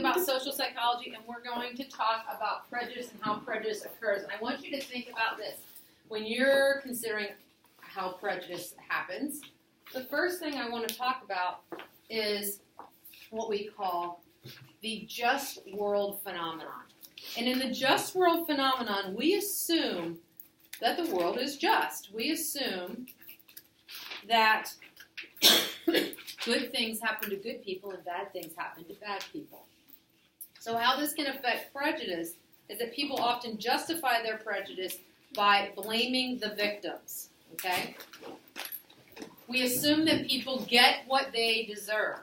about social psychology, and we're going to talk about prejudice and how prejudice occurs. And I want you to think about this. When you're considering how prejudice happens, the first thing I want to talk about is what we call the just world phenomenon. And in the just world phenomenon, we assume that the world is just. We assume that good things happen to good people and bad things happen to bad people. So how this can affect prejudice is that people often justify their prejudice by blaming the victims. Okay? We assume that people get what they deserve.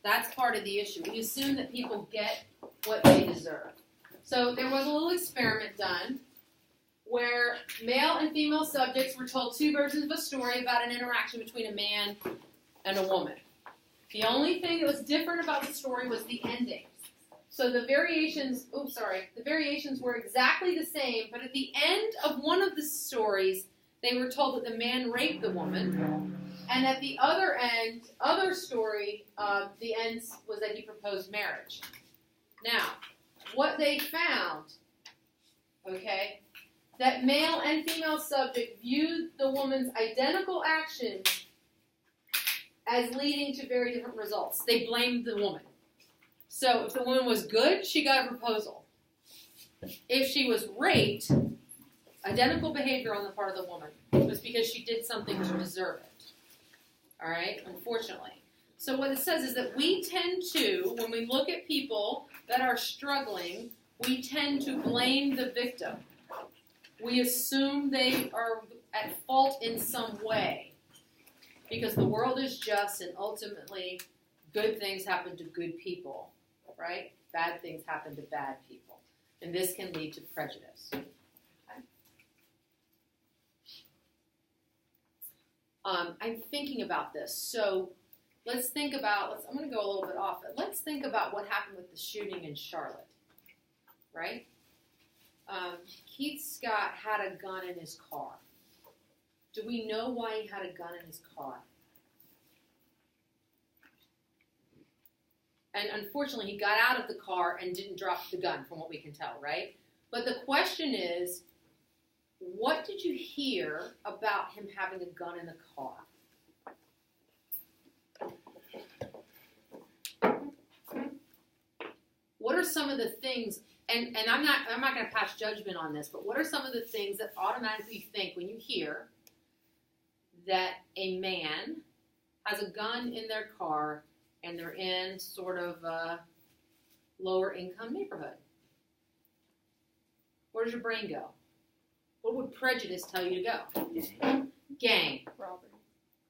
That's part of the issue. We assume that people get what they deserve. So there was a little experiment done where male and female subjects were told two versions of a story about an interaction between a man and a woman. The only thing that was different about the story was the endings. So the variations were exactly the same, but at the end of one of the stories, they were told that the man raped the woman, and at the other story, the end was that he proposed marriage. Now, what they found, that male and female subject viewed the woman's identical actions as leading to very different results. They blamed the woman. So if the woman was good, she got a proposal. If she was raped, identical behavior on the part of the woman was because she did something to deserve it. All right? Unfortunately. So what it says is that we tend to, when we look at people that are struggling, we tend to blame the victim. We assume they are at fault in some way because the world is just and ultimately good things happen to good people, right? Bad things happen to bad people. And this can lead to prejudice. Okay? I'm thinking about this. So let's think about, I'm going to go a little bit off it. Let's think about what happened with the shooting in Charlotte, right? Keith Scott had a gun in his car. Do we know why he had a gun in his car? And unfortunately, he got out of the car and didn't drop the gun, from what we can tell, right? But the question is, what did you hear about him having a gun in the car? What are some of the things, and I'm not going to pass judgment on this, but what are some of the things that automatically you think when you hear that a man has a gun in their car and they're in sort of a lower income neighborhood? Where does your brain go? What would prejudice tell you to go? Gang.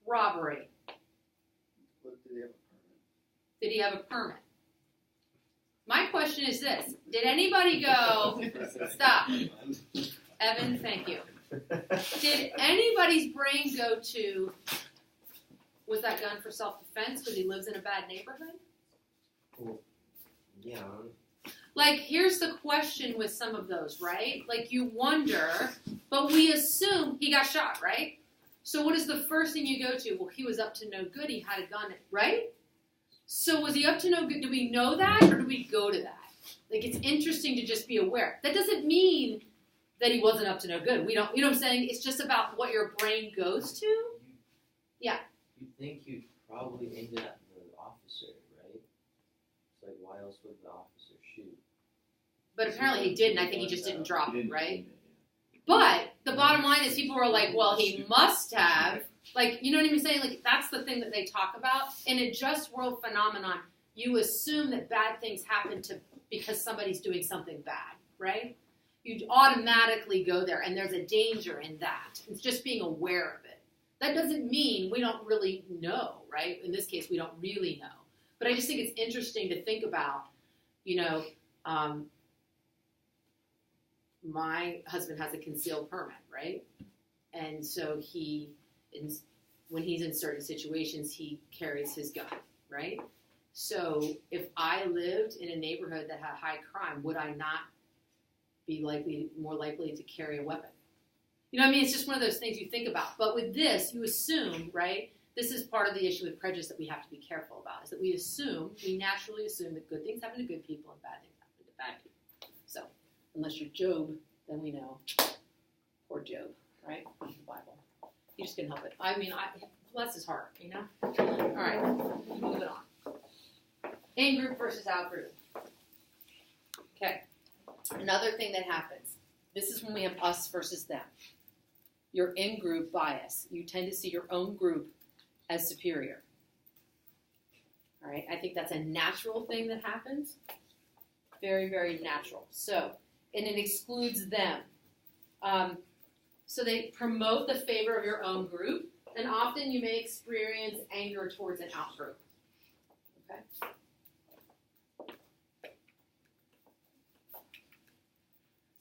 Robbery. Did he have a permit? My question is this. Did anybody go, stop. Evan, thank you. Did anybody's brain go to, was that gun for self-defense because he lives in a bad neighborhood? Well, yeah. Like, here's the question with some of those, right? Like, you wonder, but we assume he got shot, right? So what is the first thing you go to? Well, he was up to no good. He had a gun, right? So was he up to no good? Do we know that, or do we go to that? Like, it's interesting to just be aware. That doesn't mean that he wasn't up to no good. We don't, you know what I'm saying? It's just about what your brain goes to. Yeah. You think you'd probably aimed at the officer, right? It's like, why else would the officer shoot? But apparently he didn't. I think he just didn't drop it, right? But the bottom line is people are like, well, he must have. Like, you know what I'm saying? Like, that's the thing that they talk about. In a just world phenomenon, you assume that bad things happen because somebody's doing something bad, right? You automatically go there, and there's a danger in that. It's just being aware of it. That doesn't mean we don't really know, right? In this case, we don't really know. But I just think it's interesting to think about, you know, my husband has a concealed permit, right? And so when he's in certain situations, he carries his gun, right? So if I lived in a neighborhood that had high crime, would I not be more likely to carry a weapon? You know what I mean? It's just one of those things you think about. But with this, you assume, right, this is part of the issue with prejudice that we have to be careful about, is that we naturally assume that good things happen to good people and bad things happen to bad people. So, unless you're Job, then we know, poor Job, right, in the Bible. You just couldn't help it. I mean, bless his heart, you know? All right, moving on. In-group versus out-group. Okay, another thing that happens, this is when we have us versus them. Your in-group bias. You tend to see your own group as superior. All right, I think that's a natural thing that happens. Very, very natural. So, and it excludes them. So they promote the favor of your own group, and often you may experience anger towards an out-group. Okay?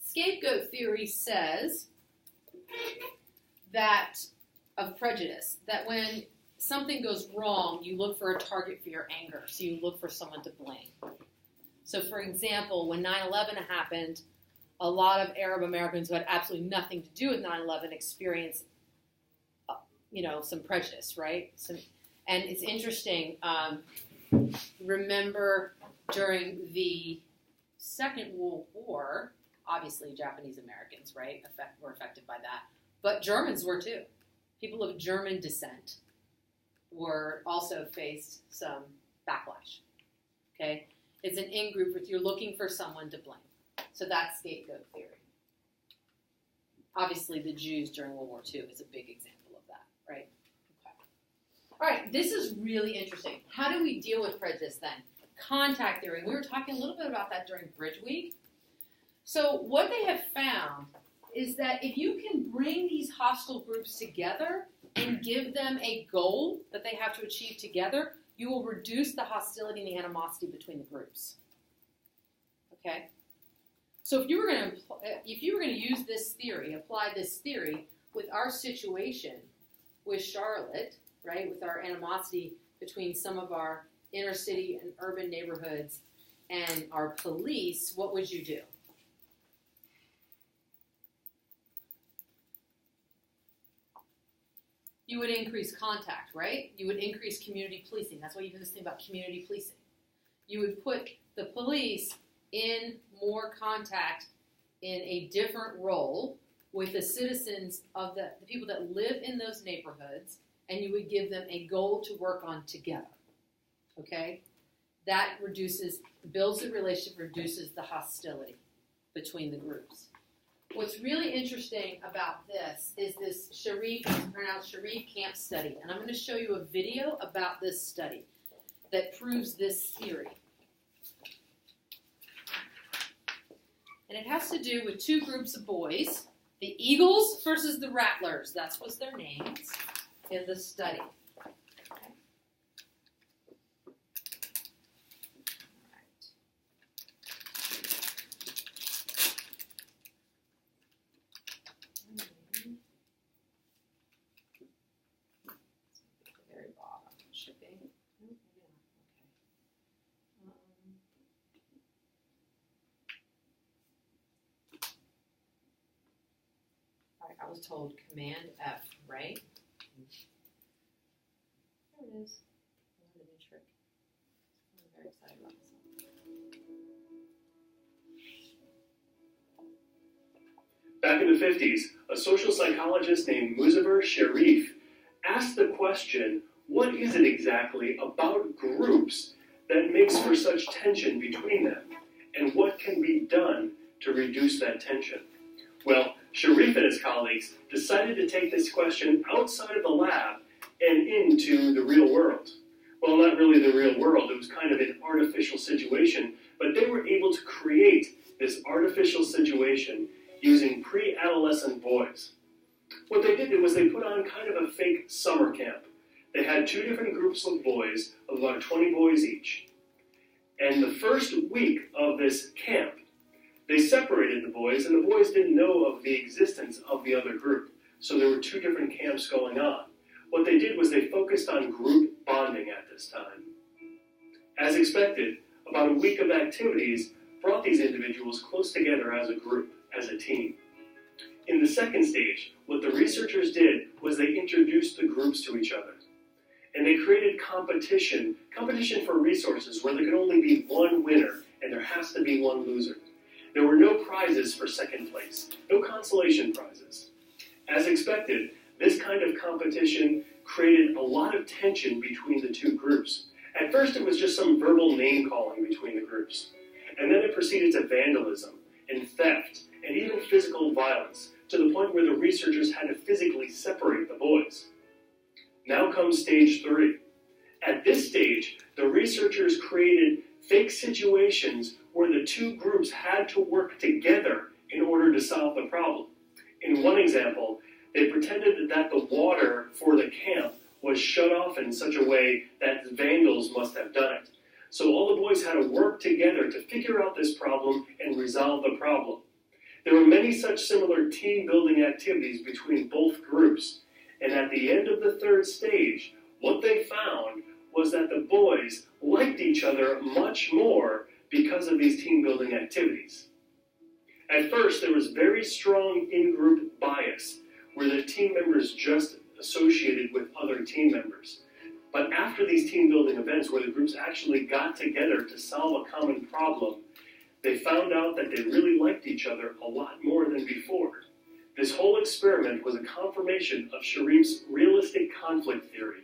Scapegoat theory says that, of prejudice, that when something goes wrong, you look for a target for your anger, so you look for someone to blame. So, for example, when 9/11 happened, a lot of Arab Americans who had absolutely nothing to do with 9/11 experienced, some prejudice, right? And it's interesting. Remember, during the Second World War, obviously Japanese Americans, right, were affected by that, but Germans were too. People of German descent were also faced some backlash. Okay, it's an in-group. You're looking for someone to blame. So that's scapegoat theory. Obviously, the Jews during World War II is a big example of that, right? Okay. All right, this is really interesting. How do we deal with prejudice then? Contact theory. We were talking a little bit about that during Bridge Week. So what they have found is that if you can bring these hostile groups together and give them a goal that they have to achieve together, you will reduce the hostility and the animosity between the groups. Okay? So if you were going to use this theory, apply this theory with our situation with Charlotte, right, with our animosity between some of our inner city and urban neighborhoods and our police, what would you do? You would increase contact, right? You would increase community policing. That's why you do this thing about community policing. You would put the police in more contact in a different role with the citizens of the people that live in those neighborhoods, and you would give them a goal to work on together. Okay? That builds the relationship, reduces the hostility between the groups. What's really interesting about this is this Sharif, it's pronounced Sharif Camp study, and I'm going to show you a video about this study that proves this theory. And it has to do with two groups of boys, the Eagles versus the Rattlers. That was their names in the study. Okay. Very bottom, shipping. I was told Command F, right? There it is. Another new trick. I'm very excited about this one. Back in the 50s, a social psychologist named Muzafer Sharif asked the question, what is it exactly about groups that makes for such tension between them? And what can be done to reduce that tension? Well, Sharif and his colleagues decided to take this question outside of the lab and into the real world. Well, not really the real world. It was kind of an artificial situation, but they were able to create this artificial situation using pre-adolescent boys. What they did was they put on kind of a fake summer camp. They had two different groups of boys, of about 20 boys each. And the first week of this camp, they separated the boys, and the boys didn't know of the existence of the other group. So there were two different camps going on. What they did was they focused on group bonding at this time. As expected, about a week of activities brought these individuals close together as a group, as a team. In the second stage, what the researchers did was they introduced the groups to each other. and they created competition for resources where there could only be one winner and there has to be one loser. There were no prizes for second place, no consolation prizes. As expected, this kind of competition created a lot of tension between the two groups. At first, it was just some verbal name-calling between the groups. And then it proceeded to vandalism and theft and even physical violence, to the point where the researchers had to physically separate the boys. Now comes stage 3. At this stage, the researchers created fake situations where the two groups had to work together in order to solve the problem. In one example, they pretended that the water for the camp was shut off in such a way that vandals must have done it. So all the boys had to work together to figure out this problem and resolve the problem. There were many such similar team-building activities between both groups, and at the end of the third stage, what they found was that the boys liked each other much more because of these team-building activities. At first, there was very strong in-group bias, where the team members just associated with other team members. But after these team-building events, where the groups actually got together to solve a common problem, they found out that they really liked each other a lot more than before. This whole experiment was a confirmation of Sharif's realistic conflict theory,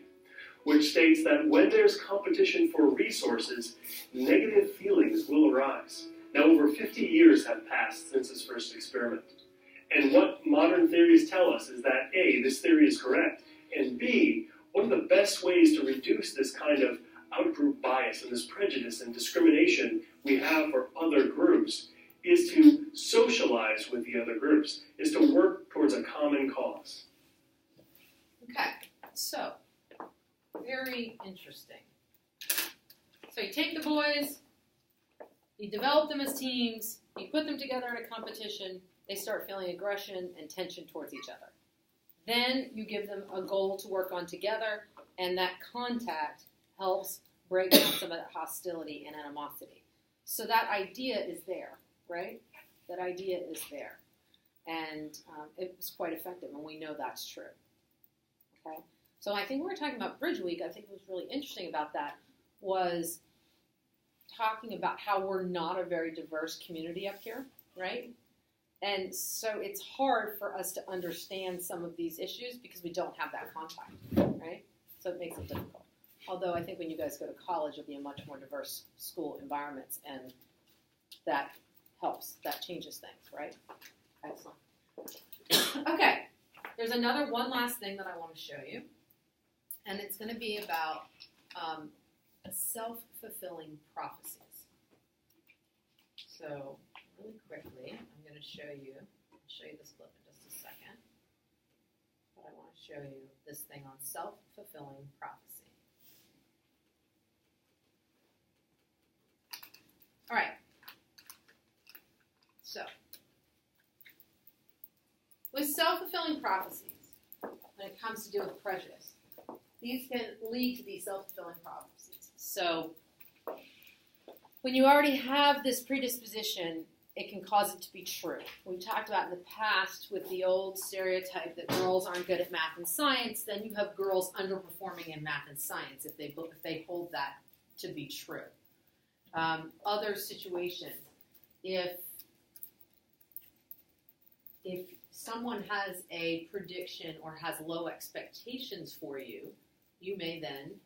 which states that when there's competition for resources, negative feelings will arise. Now, over 50 years have passed since this first experiment. And what modern theories tell us is that A, this theory is correct, and B, one of the best ways to reduce this kind of out-group bias and this prejudice and discrimination we have for other groups is to socialize with the other groups, is to work towards a common cause. Okay, so, very interesting. So you take the boys, you develop them as teams, you put them together in a competition, they start feeling aggression and tension towards each other. Then you give them a goal to work on together, and that contact helps break down some of that hostility and animosity. So that idea is there, right? That idea is there. And it was quite effective, and we know that's true. Okay? So I think when we're talking about Bridge Week, I think what was really interesting about that was talking about how we're not a very diverse community up here, right? And so it's hard for us to understand some of these issues because we don't have that contact, right? So it makes it difficult. Although I think when you guys go to college, it'll be a much more diverse school environments, and that helps. That changes things, right? Excellent. Okay, there's one last thing that I want to show you, and it's going to be about self-fulfilling prophecies. So really quickly, I'm going to show you this clip in just a second. But I want to show you this thing on self-fulfilling prophecy. All right. So, with self-fulfilling prophecies, when it comes to do with prejudice, these can lead to these self-fulfilling prophecies. So, when you already have this predisposition, it can cause it to be true. We talked about in the past with the old stereotype that girls aren't good at math and science, then you have girls underperforming in math and science if they hold that to be true. Other situations, if someone has a prediction or has low expectations for you, you may then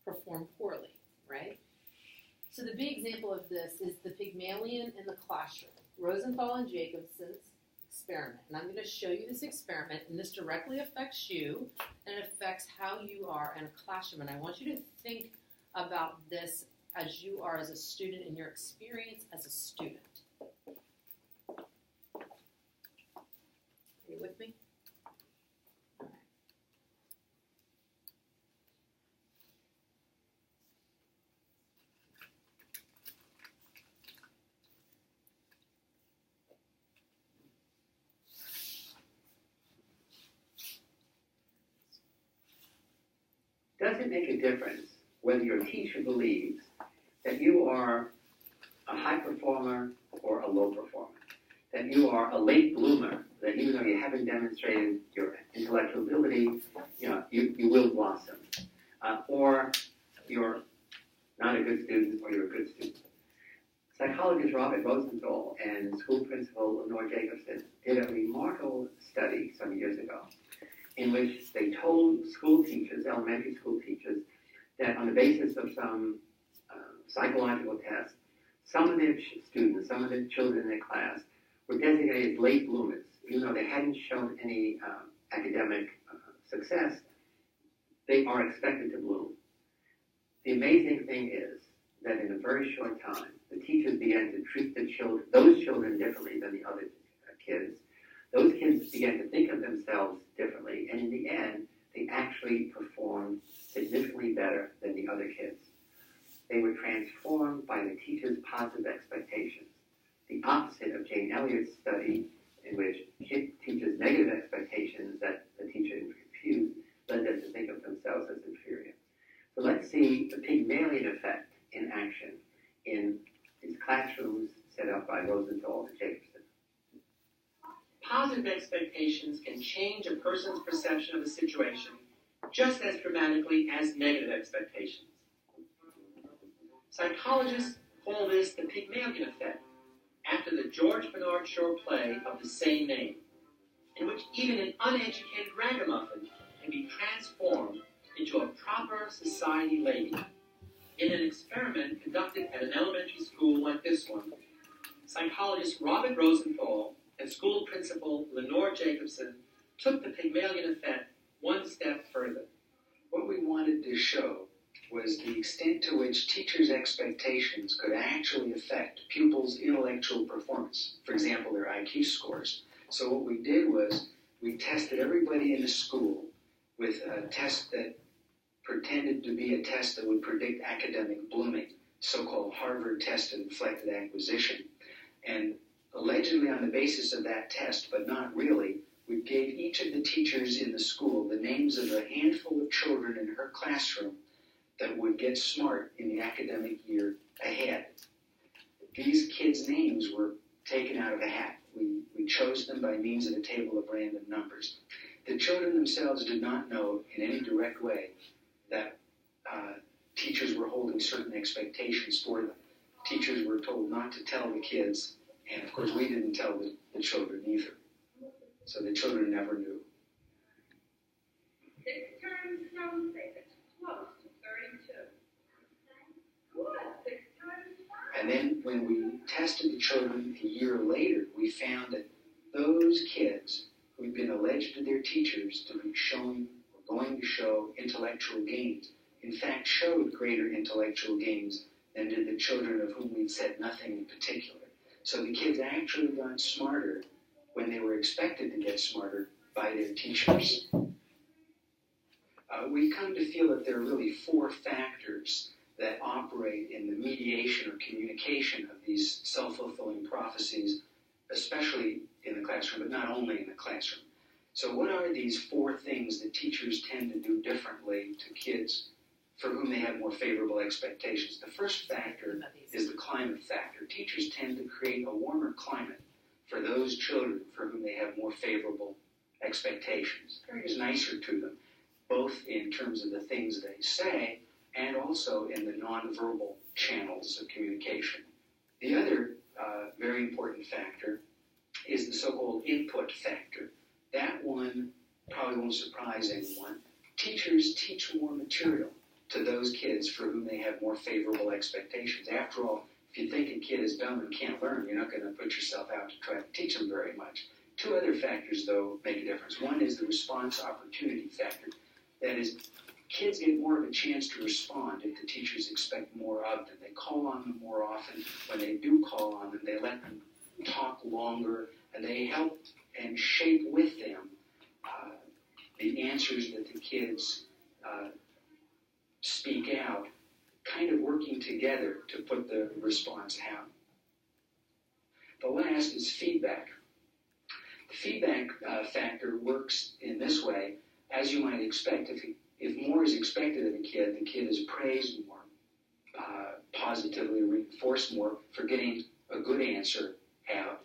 perform poorly, right? So the big example of this is the Pygmalion in the classroom, Rosenthal and Jacobson's experiment. And I'm going to show you this experiment, and this directly affects you, and it affects how you are in a classroom. And I want you to think about this as you are as a student in your experience as a student. Are you with me? All right. Does it make a difference whether your teacher believes that you are a high performer or a low performer? that you are a late bloomer, that even though you haven't demonstrated your intellectual ability, you will blossom. Or you're not a good student, or you're a good student. Psychologist Robert Rosenthal and school principal Lenore Jacobson did a remarkable study some years ago in which they told school teachers, elementary school teachers, that on the basis of some psychological tests, some of their students, some of the children in their class were designated as late bloomers. Even though they hadn't shown any academic success, they are expected to bloom. The amazing thing is that in a very short time, the teachers began to treat those children differently than the other kids. Those kids began to think of themselves differently, and in the end, they actually performed significantly better than the other kids. They were transformed by the teacher's positive expectations. The opposite of Jane Elliott's study, in which teachers' negative expectations that the teacher refused led them to think of themselves as inferior. So let's see the Pygmalion effect in action in these classrooms set up by Rosenthal and Jacobson. Positive expectations can change a person's perception of a situation just as dramatically as negative expectations. Psychologists call this the Pygmalion effect, after the George Bernard Shaw play of the same name, in which even an uneducated ragamuffin can be transformed into a proper society lady. In an experiment conducted at an elementary school like this one, psychologist Robert Rosenthal and school principal Lenore Jacobson took the Pygmalion effect one step further. What we wanted to show was the extent to which teachers' expectations could actually affect pupils' intellectual performance, for example, their IQ scores. So what we did was we tested everybody in the school with a test that pretended to be a test that would predict academic blooming, so-called Harvard test of inflected acquisition. And allegedly on the basis of that test, but not really, we gave each of the teachers in the school the names of a handful of children in her classroom that would get smart in the academic year ahead. These kids' names were taken out of a hat. We chose them by means of a table of random numbers. The children themselves did not know in any direct way that teachers were holding certain expectations for them. Teachers were told not to tell the kids, and of course we didn't tell the children either. So the children never knew. 6 times some say it's close to 32. Good, 6 times 5. And then when we tested the children a year later, we found that those kids who had been alleged to their teachers to be showing or going to show intellectual gains, in fact showed greater intellectual gains than did the children of whom we'd said nothing in particular. So the kids actually got smarter when they were expected to get smarter by their teachers. We come to feel that there are really 4 factors that operate in the mediation or communication of these self-fulfilling prophecies, especially in the classroom, but not only in the classroom. So what are these 4 things that teachers tend to do differently to kids for whom they have more favorable expectations? The first factor is the climate factor. Teachers tend to create a warmer climate for those children for whom they have more favorable expectations. They're just nicer to them, both in terms of the things they say and also in the nonverbal channels of communication. The other very important factor is the so-called input factor. That one probably won't surprise anyone. Teachers teach more material to those kids for whom they have more favorable expectations. After all, if you think a kid is dumb and can't learn, you're not going to put yourself out to try to teach them very much. 2 other factors, though, make a difference. One is the response opportunity factor. That is, kids get more of a chance to respond if the teachers expect more of them. They call on them more often. When they do call on them, they let them talk longer, and they help and shape with them the answers that the kids speak out, kind of working together to put the response out. The last is feedback. The feedback factor works in this way. As you might expect, if more is expected of a kid, the kid is praised more, positively reinforced more for getting a good answer out.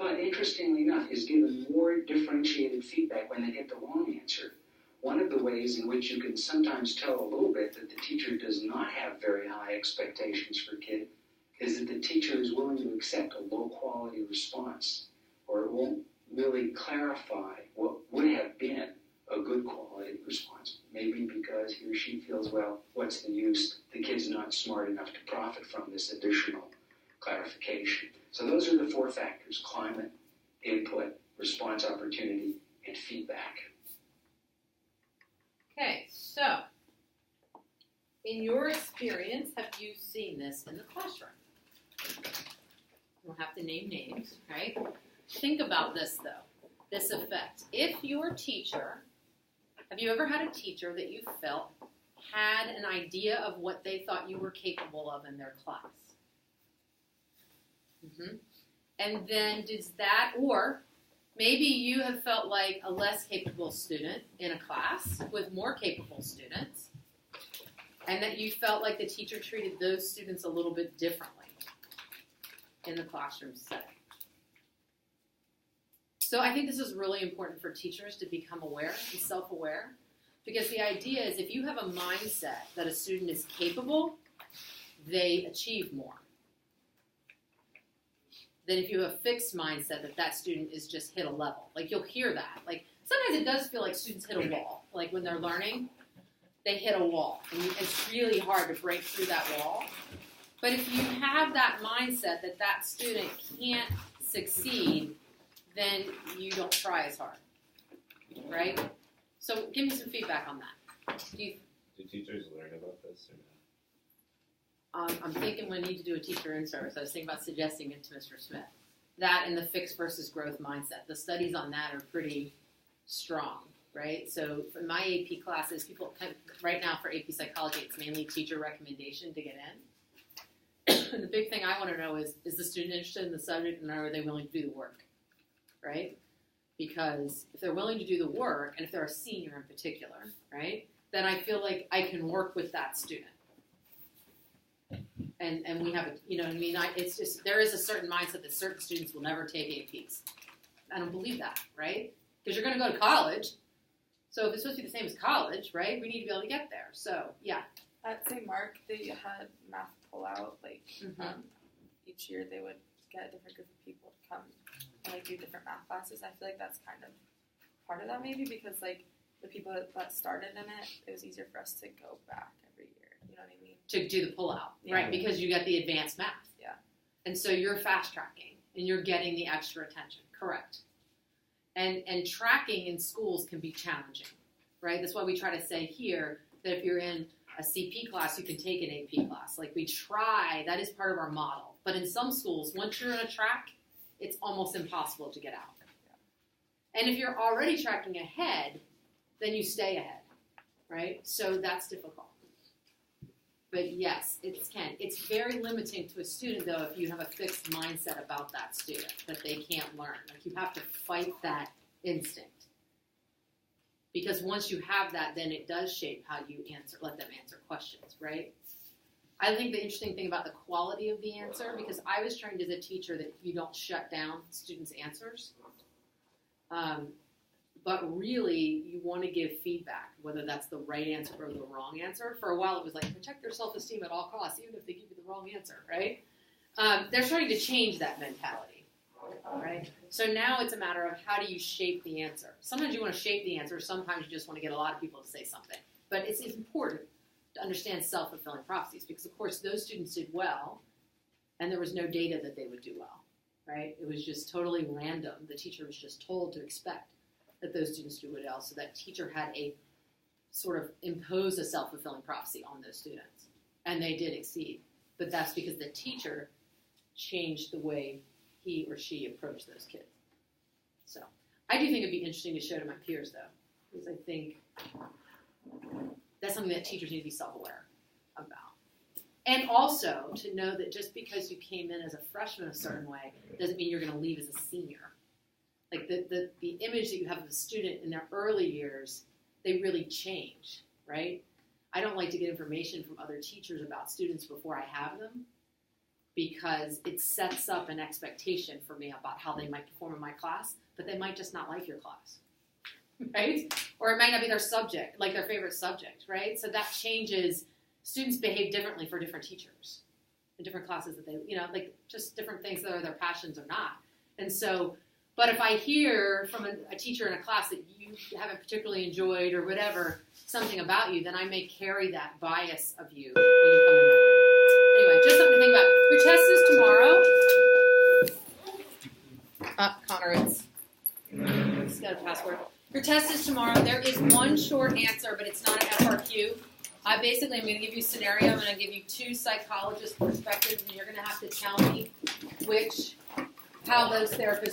but interestingly enough, is given more differentiated feedback when they get the wrong answer. One of the ways in which you can sometimes tell a little bit that the teacher does not have very high expectations for a kid is that the teacher is willing to accept a low-quality response, or it won't really clarify what would have been a good quality response. Maybe because he or she feels, well, what's the use? The kid's not smart enough to profit from this additional clarification. So those are the 4 factors: climate, input, response opportunity, and feedback. Okay, so in your experience, have you seen this in the classroom? You don't have to name names, right? Think about this, though, this effect. If your teacher, have you ever had a teacher that you felt had an idea of what they thought you were capable of in their class? And then does that, or maybe you have felt like a less capable student in a class with more capable students, and that you felt like the teacher treated those students a little bit differently in the classroom setting. So I think this is really important for teachers to become aware and self-aware, because the idea is if you have a mindset that a student is capable, they achieve more. Than if you have a fixed mindset that that student is just hit a level. Like, you'll hear that. Like, sometimes it does feel like students hit a wall. Like, when they're learning, they hit a wall. And it's really hard to break through that wall. But if you have that mindset that that student can't succeed, then you don't try as hard. Right? So give me some feedback on that. Do teachers learn about this or not? I'm thinking we need to do a teacher in-service. I was thinking about suggesting it to Mr. Smith. That and the fixed versus growth mindset. The studies on that are pretty strong, right? So for my AP classes, people right now for AP Psychology, it's mainly teacher recommendation to get in. And the big thing I want to know is the student interested in the subject, and are they willing to do the work, right? Because if they're willing to do the work, and if they're a senior in particular, right, then I feel like I can work with that student. And we have a, you know what I mean? It's just, there is a certain mindset that certain students will never take APs. I don't believe that, right? Because you're going to go to college. So if it's supposed to be the same as college, right, we need to be able to get there. So, yeah. At St. Mark, they had math pull out. Like, each year they would get a different group of people to come and, like, do different math classes. I feel like that's kind of part of that maybe because, like, the people that started in it was easier for us to go back every year. You know what I mean? To do the pull-out, right? Because you got the advanced math. Yeah. And so you're fast-tracking, and you're getting the extra attention. Correct. And tracking in schools can be challenging, right? That's why we try to say here that if you're in a CP class, you can take an AP class. Like, we try, that is part of our model. But in some schools, once you're in a track, it's almost impossible to get out. Yeah. And if you're already tracking ahead, then you stay ahead, right? So that's difficult. But yes, it can. It's very limiting to a student, though, if you have a fixed mindset about that student, that they can't learn. Like, you have to fight that instinct. Because once you have that, then it does shape how you let them answer questions, right? I think the interesting thing about the quality of the answer, because I was trained as a teacher that you don't shut down students' answers. But really, you want to give feedback, whether that's the right answer or the wrong answer. For a while, it was like, protect their self-esteem at all costs, even if they give you the wrong answer, right? They're starting to change that mentality, right? So now it's a matter of how do you shape the answer. Sometimes you want to shape the answer. Sometimes you just want to get a lot of people to say something. But it's important to understand self-fulfilling prophecies because, of course, those students did well, and there was no data that they would do well, right? It was just totally random. The teacher was just told to expect that those students do well, so that teacher had a sort of impose a self-fulfilling prophecy on those students. And they did exceed. But that's because the teacher changed the way he or she approached those kids. So I do think it'd be interesting to show to my peers, though, because I think that's something that teachers need to be self-aware about. And also to know that just because you came in as a freshman a certain way doesn't mean you're going to leave as a senior. Like the image that you have of a student in their early years, they really change, right? I don't like to get information from other teachers about students before I have them, because it sets up an expectation for me about how they might perform in my class, but they might just not like your class, right? Or it might not be their subject, like their favorite subject, right? So that changes. Students behave differently for different teachers in different classes that they, like just different things that are their passions or not. And so, but if I hear from a teacher in a class that you haven't particularly enjoyed or whatever, something about you, then I may carry that bias of you when you come in my room. Anyway, just something to think about. Your test is tomorrow. Connor, it's got a password. Your test is tomorrow. There is one short answer, but it's not an FRQ. I basically am going to give you a scenario. I'm going to give you 2 psychologist perspectives, and you're going to have to tell me how those therapists